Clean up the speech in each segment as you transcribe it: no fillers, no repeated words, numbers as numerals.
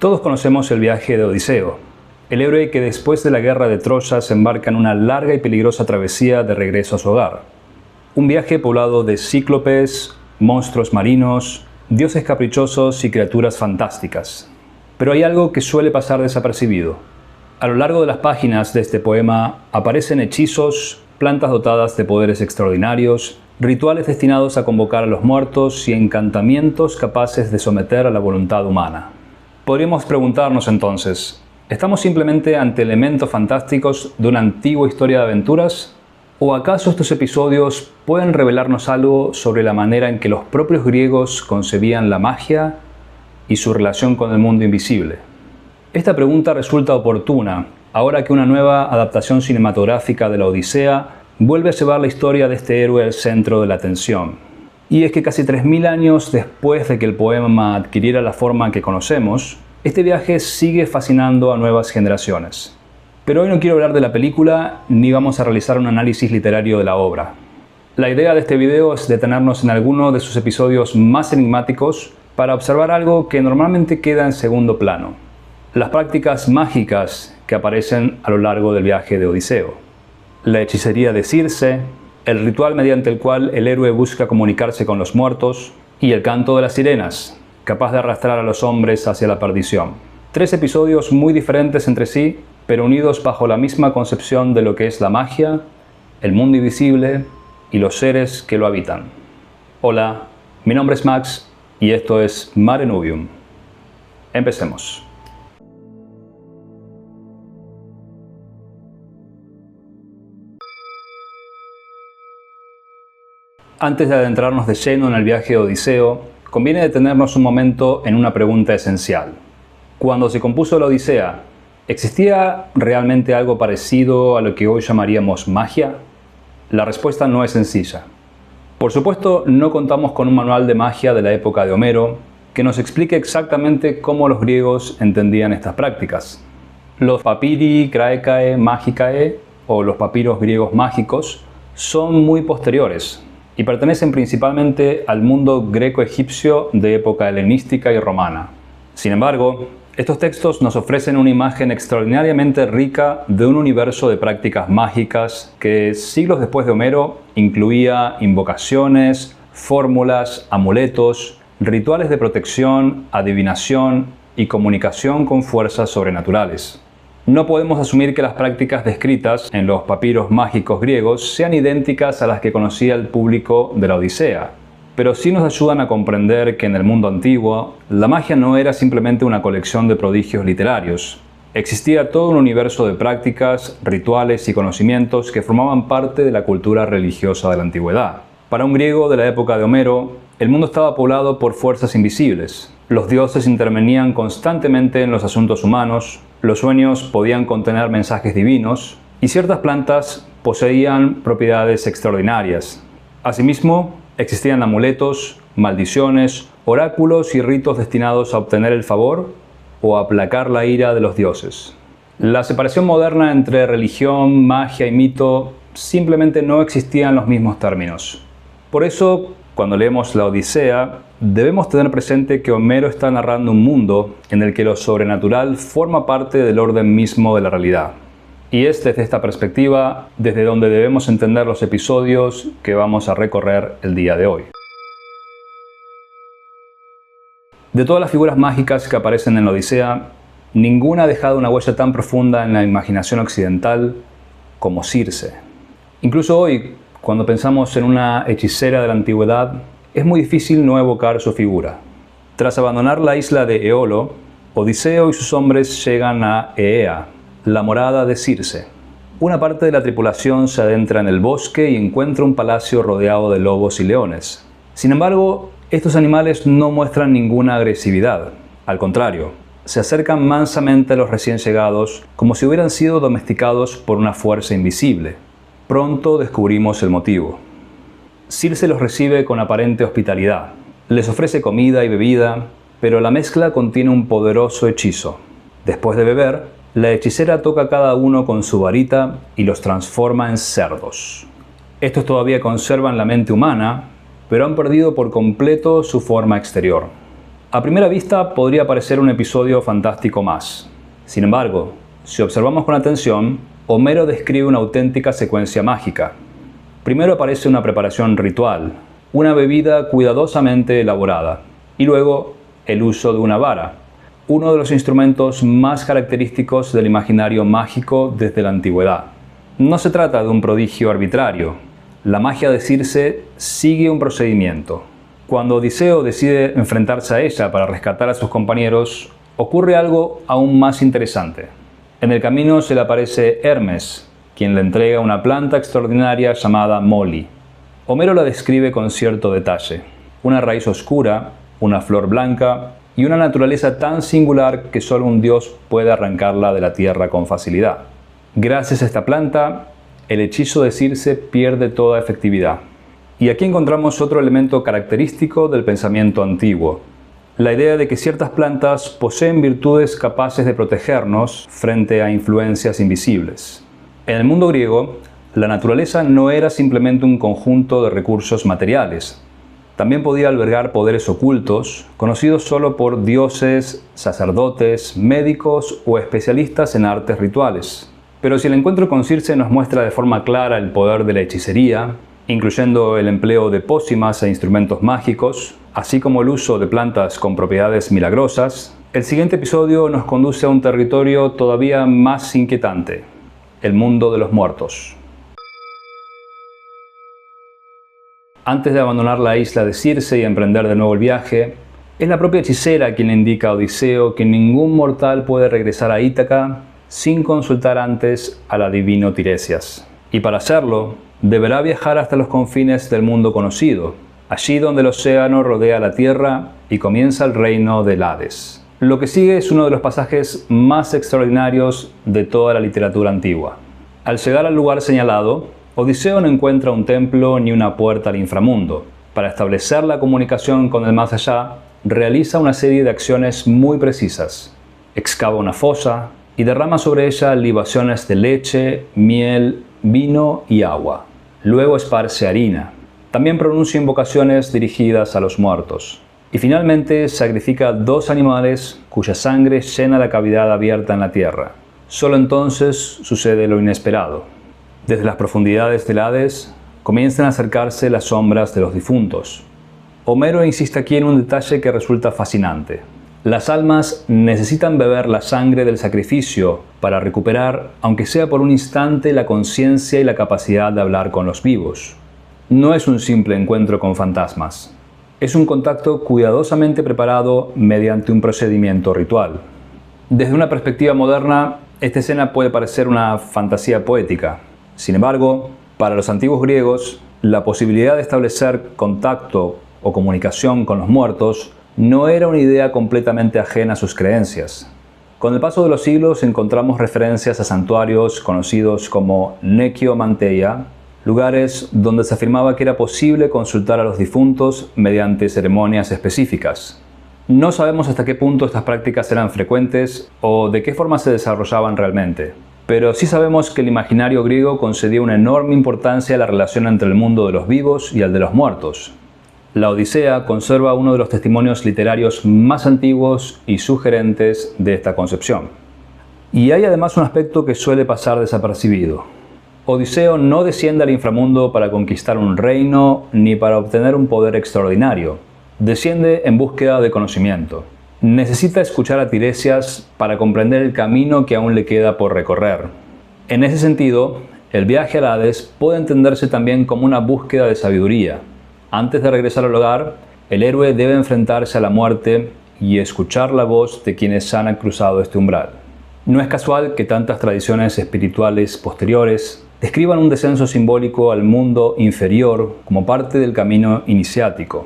Todos conocemos el viaje de Odiseo, el héroe que después de la guerra de Troya se embarca en una larga y peligrosa travesía de regreso a su hogar. Un viaje poblado de cíclopes, monstruos marinos, dioses caprichosos y criaturas fantásticas. Pero hay algo que suele pasar desapercibido. A lo largo de las páginas de este poema aparecen hechizos, plantas dotadas de poderes extraordinarios, rituales destinados a convocar a los muertos y encantamientos capaces de someter a la voluntad humana. Podríamos preguntarnos entonces, ¿estamos simplemente ante elementos fantásticos de una antigua historia de aventuras? ¿O acaso estos episodios pueden revelarnos algo sobre la manera en que los propios griegos concebían la magia y su relación con el mundo invisible? Esta pregunta resulta oportuna, ahora que una nueva adaptación cinematográfica de la Odisea vuelve a llevar la historia de este héroe al centro de la atención. Y es que casi 3000 años después de que el poema adquiriera la forma que conocemos, este viaje sigue fascinando a nuevas generaciones. Pero hoy no quiero hablar de la película, ni vamos a realizar un análisis literario de la obra. La idea de este video es detenernos en alguno de sus episodios más enigmáticos para observar algo que normalmente queda en segundo plano: las prácticas mágicas que aparecen a lo largo del viaje de Odiseo. La hechicería de Circe, el ritual mediante el cual el héroe busca comunicarse con los muertos, y el canto de las sirenas, capaz de arrastrar a los hombres hacia la perdición. 3 episodios muy diferentes entre sí, pero unidos bajo la misma concepción de lo que es la magia, el mundo invisible y los seres que lo habitan. Hola, mi nombre es Max y esto es Mare Nubium. Empecemos. Antes de adentrarnos de lleno en el viaje de Odiseo, conviene detenernos un momento en una pregunta esencial. Cuando se compuso la Odisea, ¿existía realmente algo parecido a lo que hoy llamaríamos magia? La respuesta no es sencilla. Por supuesto, no contamos con un manual de magia de la época de Homero que nos explique exactamente cómo los griegos entendían estas prácticas. Los papiri graecae magicae, o los papiros griegos mágicos, son muy posteriores y pertenecen principalmente al mundo greco-egipcio de época helenística y romana. Sin embargo, estos textos nos ofrecen una imagen extraordinariamente rica de un universo de prácticas mágicas que, siglos después de Homero, incluía invocaciones, fórmulas, amuletos, rituales de protección, adivinación y comunicación con fuerzas sobrenaturales. No podemos asumir que las prácticas descritas en los papiros mágicos griegos sean idénticas a las que conocía el público de la Odisea, pero sí nos ayudan a comprender que en el mundo antiguo, la magia no era simplemente una colección de prodigios literarios. Existía todo un universo de prácticas, rituales y conocimientos que formaban parte de la cultura religiosa de la antigüedad. Para un griego de la época de Homero, el mundo estaba poblado por fuerzas invisibles. Los dioses intervenían constantemente en los asuntos humanos, los sueños podían contener mensajes divinos y ciertas plantas poseían propiedades extraordinarias. Asimismo, existían amuletos, maldiciones, oráculos y ritos destinados a obtener el favor o a aplacar la ira de los dioses. La separación moderna entre religión, magia y mito simplemente no existía en los mismos términos. Por eso, cuando leemos la Odisea, debemos tener presente que Homero está narrando un mundo en el que lo sobrenatural forma parte del orden mismo de la realidad. Y es desde esta perspectiva desde donde debemos entender los episodios que vamos a recorrer el día de hoy. De todas las figuras mágicas que aparecen en la Odisea, ninguna ha dejado una huella tan profunda en la imaginación occidental como Circe. Incluso hoy, cuando pensamos en una hechicera de la antigüedad, es muy difícil no evocar su figura. Tras abandonar la isla de Eolo, Odiseo y sus hombres llegan a Aea, la morada de Circe. Una parte de la tripulación se adentra en el bosque y encuentra un palacio rodeado de lobos y leones. Sin embargo, estos animales no muestran ninguna agresividad. Al contrario, se acercan mansamente a los recién llegados como si hubieran sido domesticados por una fuerza invisible. Pronto descubrimos el motivo. Circe los recibe con aparente hospitalidad. Les ofrece comida y bebida, pero la mezcla contiene un poderoso hechizo. Después de beber, la hechicera toca a cada uno con su varita y los transforma en cerdos. Estos todavía conservan la mente humana, pero han perdido por completo su forma exterior. A primera vista podría parecer un episodio fantástico más. Sin embargo, si observamos con atención, Homero describe una auténtica secuencia mágica. Primero aparece una preparación ritual, una bebida cuidadosamente elaborada, y luego el uso de una vara, uno de los instrumentos más característicos del imaginario mágico desde la antigüedad. No se trata de un prodigio arbitrario. La magia de Circe sigue un procedimiento. Cuando Odiseo decide enfrentarse a ella para rescatar a sus compañeros, ocurre algo aún más interesante. En el camino se le aparece Hermes, quien le entrega una planta extraordinaria llamada Molly. Homero la describe con cierto detalle. Una raíz oscura, una flor blanca y una naturaleza tan singular que solo un dios puede arrancarla de la tierra con facilidad. Gracias a esta planta, el hechizo de Circe pierde toda efectividad. Y aquí encontramos otro elemento característico del pensamiento antiguo: la idea de que ciertas plantas poseen virtudes capaces de protegernos frente a influencias invisibles. En el mundo griego, la naturaleza no era simplemente un conjunto de recursos materiales. También podía albergar poderes ocultos, conocidos solo por dioses, sacerdotes, médicos o especialistas en artes rituales. Pero si el encuentro con Circe nos muestra de forma clara el poder de la hechicería, incluyendo el empleo de pócimas e instrumentos mágicos, así como el uso de plantas con propiedades milagrosas, el siguiente episodio nos conduce a un territorio todavía más inquietante: el mundo de los muertos. Antes de abandonar la isla de Circe y emprender de nuevo el viaje, es la propia hechicera quien le indica a Odiseo que ningún mortal puede regresar a Ítaca sin consultar antes al adivino Tiresias. Y para hacerlo, deberá viajar hasta los confines del mundo conocido, allí donde el océano rodea la tierra y comienza el reino del Hades. Lo que sigue es uno de los pasajes más extraordinarios de toda la literatura antigua. Al llegar al lugar señalado, Odiseo no encuentra un templo ni una puerta al inframundo. Para establecer la comunicación con el más allá, realiza una serie de acciones muy precisas. Excava una fosa y derrama sobre ella libaciones de leche, miel, vino y agua. Luego esparce harina. También pronuncia invocaciones dirigidas a los muertos. Y finalmente sacrifica 2 animales cuya sangre llena la cavidad abierta en la tierra. Solo entonces sucede lo inesperado. Desde las profundidades del Hades comienzan a acercarse las sombras de los difuntos. Homero insiste aquí en un detalle que resulta fascinante. Las almas necesitan beber la sangre del sacrificio para recuperar, aunque sea por un instante, la conciencia y la capacidad de hablar con los vivos. No es un simple encuentro con fantasmas. Es un contacto cuidadosamente preparado mediante un procedimiento ritual. Desde una perspectiva moderna, esta escena puede parecer una fantasía poética. Sin embargo, para los antiguos griegos, la posibilidad de establecer contacto o comunicación con los muertos no era una idea completamente ajena a sus creencias. Con el paso de los siglos encontramos referencias a santuarios conocidos como Nekiomanteia, lugares donde se afirmaba que era posible consultar a los difuntos mediante ceremonias específicas. No sabemos hasta qué punto estas prácticas eran frecuentes o de qué forma se desarrollaban realmente, pero sí sabemos que el imaginario griego concedía una enorme importancia a la relación entre el mundo de los vivos y el de los muertos. La Odisea conserva uno de los testimonios literarios más antiguos y sugerentes de esta concepción. Y hay además un aspecto que suele pasar desapercibido. Odiseo no desciende al inframundo para conquistar un reino ni para obtener un poder extraordinario. Desciende en búsqueda de conocimiento. Necesita escuchar a Tiresias para comprender el camino que aún le queda por recorrer. En ese sentido, el viaje al Hades puede entenderse también como una búsqueda de sabiduría. Antes de regresar al hogar, el héroe debe enfrentarse a la muerte y escuchar la voz de quienes han cruzado este umbral. No es casual que tantas tradiciones espirituales posteriores describan un descenso simbólico al mundo inferior como parte del camino iniciático.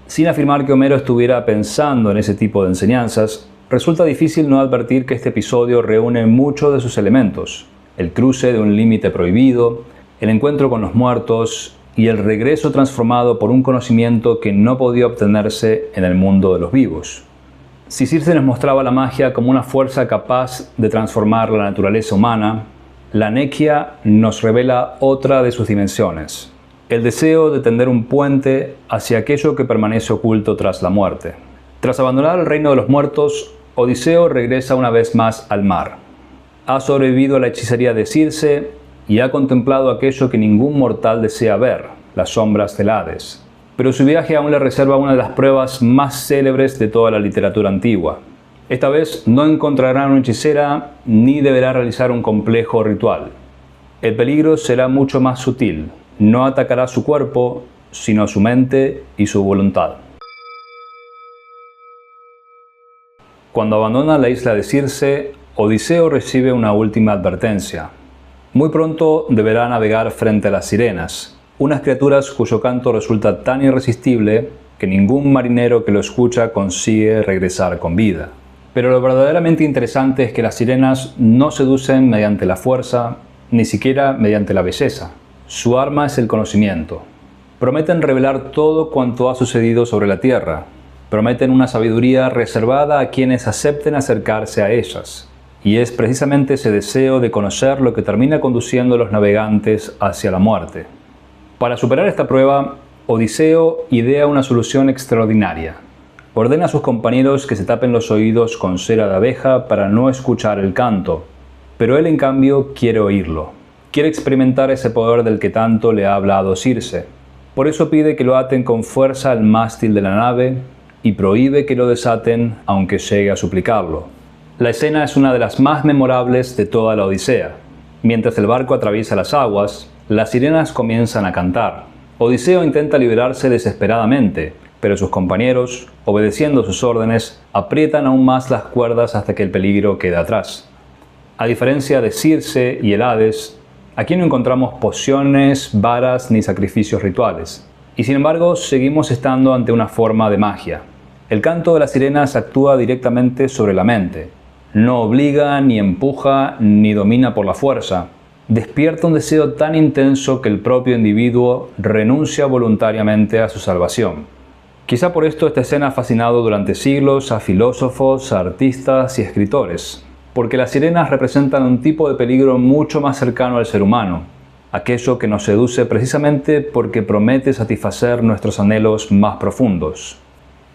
Sin afirmar que Homero estuviera pensando en ese tipo de enseñanzas, resulta difícil no advertir que este episodio reúne muchos de sus elementos: el cruce de un límite prohibido, el encuentro con los muertos y el regreso transformado por un conocimiento que no podía obtenerse en el mundo de los vivos. Si Circe nos mostraba la magia como una fuerza capaz de transformar la naturaleza humana, la Nequia nos revela otra de sus dimensiones: el deseo de tender un puente hacia aquello que permanece oculto tras la muerte. Tras abandonar el reino de los muertos, Odiseo regresa una vez más al mar. Ha sobrevivido a la hechicería de Circe y ha contemplado aquello que ningún mortal desea ver, las sombras del Hades. Pero su viaje aún le reserva una de las pruebas más célebres de toda la literatura antigua. Esta vez no encontrará una hechicera ni deberá realizar un complejo ritual. El peligro será mucho más sutil. No atacará su cuerpo, sino su mente y su voluntad. Cuando abandona la isla de Circe, Odiseo recibe una última advertencia. Muy pronto deberá navegar frente a las sirenas, unas criaturas cuyo canto resulta tan irresistible que ningún marinero que lo escucha consigue regresar con vida. Pero lo verdaderamente interesante es que las sirenas no seducen mediante la fuerza, ni siquiera mediante la belleza. Su arma es el conocimiento. Prometen revelar todo cuanto ha sucedido sobre la tierra. Prometen una sabiduría reservada a quienes acepten acercarse a ellas. Y es precisamente ese deseo de conocer lo que termina conduciendo a los navegantes hacia la muerte. Para superar esta prueba, Odiseo idea una solución extraordinaria. Ordena a sus compañeros que se tapen los oídos con cera de abeja para no escuchar el canto, pero él en cambio quiere oírlo. Quiere experimentar ese poder del que tanto le ha hablado Circe. Por eso pide que lo aten con fuerza al mástil de la nave y prohíbe que lo desaten aunque llegue a suplicarlo. La escena es una de las más memorables de toda la Odisea. Mientras el barco atraviesa las aguas, las sirenas comienzan a cantar. Odiseo intenta liberarse desesperadamente, pero sus compañeros, obedeciendo sus órdenes, aprietan aún más las cuerdas hasta que el peligro queda atrás. A diferencia de Circe y el Hades, aquí no encontramos pociones, varas ni sacrificios rituales. Y sin embargo, seguimos estando ante una forma de magia. El canto de las sirenas actúa directamente sobre la mente. No obliga, ni empuja, ni domina por la fuerza. Despierta un deseo tan intenso que el propio individuo renuncia voluntariamente a su salvación. Quizá por esto esta escena ha fascinado durante siglos a filósofos, a artistas y escritores, porque las sirenas representan un tipo de peligro mucho más cercano al ser humano, aquello que nos seduce precisamente porque promete satisfacer nuestros anhelos más profundos.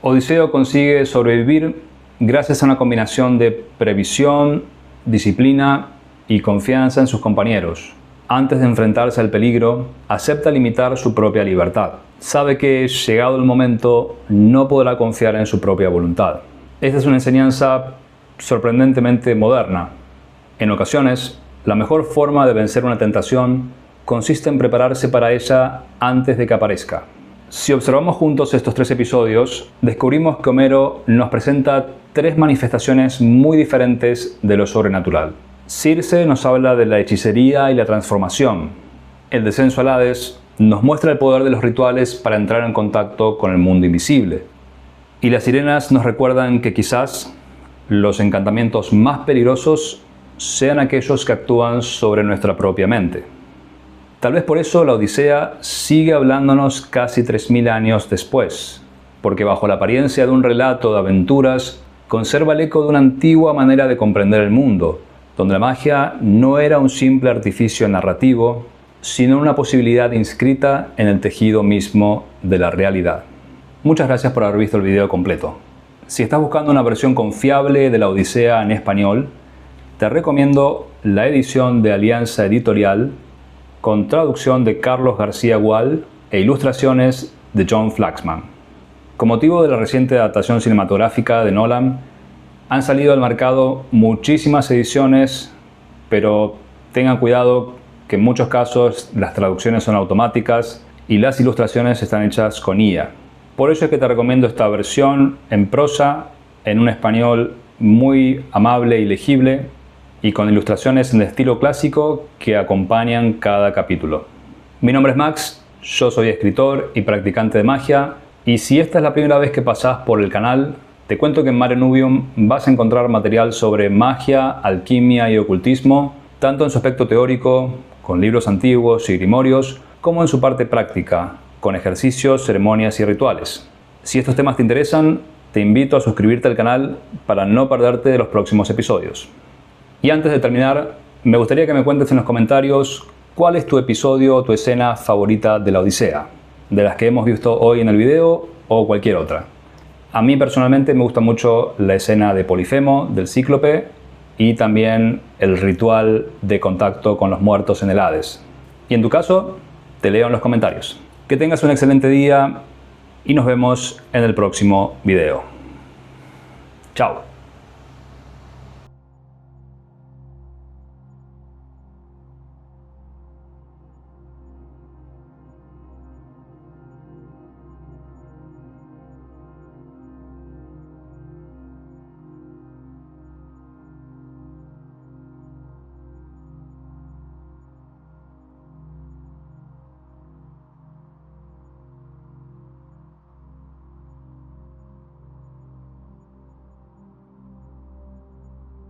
Odiseo consigue sobrevivir gracias a una combinación de previsión, disciplina y confianza en sus compañeros. Antes de enfrentarse al peligro, acepta limitar su propia libertad. Sabe que, llegado el momento, no podrá confiar en su propia voluntad. Esta es una enseñanza sorprendentemente moderna. En ocasiones, la mejor forma de vencer una tentación consiste en prepararse para ella antes de que aparezca. Si observamos juntos estos 3 episodios, descubrimos que Homero nos presenta 3 manifestaciones muy diferentes de lo sobrenatural. Circe nos habla de la hechicería y la transformación. El descenso al Hades nos muestra el poder de los rituales para entrar en contacto con el mundo invisible. Y las sirenas nos recuerdan que quizás los encantamientos más peligrosos sean aquellos que actúan sobre nuestra propia mente. Tal vez por eso la Odisea sigue hablándonos casi 3000 años después, porque bajo la apariencia de un relato de aventuras, conserva el eco de una antigua manera de comprender el mundo, donde la magia no era un simple artificio narrativo, sino una posibilidad inscrita en el tejido mismo de la realidad. Muchas gracias por haber visto el video completo. Si estás buscando una versión confiable de la Odisea en español, te recomiendo la edición de Alianza Editorial con traducción de Carlos García Gual e ilustraciones de John Flaxman. Con motivo de la reciente adaptación cinematográfica de Nolan, han salido al mercado muchísimas ediciones, pero tengan cuidado que en muchos casos las traducciones son automáticas y las ilustraciones están hechas con IA. Por eso es que te recomiendo esta versión en prosa, en un español muy amable y legible, y con ilustraciones en el estilo clásico que acompañan cada capítulo. Mi nombre es Max, yo soy escritor y practicante de magia, y si esta es la primera vez que pasás por el canal, te cuento que en Mare Nubium vas a encontrar material sobre magia, alquimia y ocultismo, tanto en su aspecto teórico, con libros antiguos y grimorios, como en su parte práctica, con ejercicios, ceremonias y rituales. Si estos temas te interesan, te invito a suscribirte al canal para no perderte de los próximos episodios. Y antes de terminar, me gustaría que me cuentes en los comentarios cuál es tu episodio o tu escena favorita de la Odisea, de las que hemos visto hoy en el video o cualquier otra. A mí personalmente me gusta mucho la escena de Polifemo, del Cíclope, y también el ritual de contacto con los muertos en el Hades. Y en tu caso, te leo en los comentarios. Que tengas un excelente día y nos vemos en el próximo video. Chao.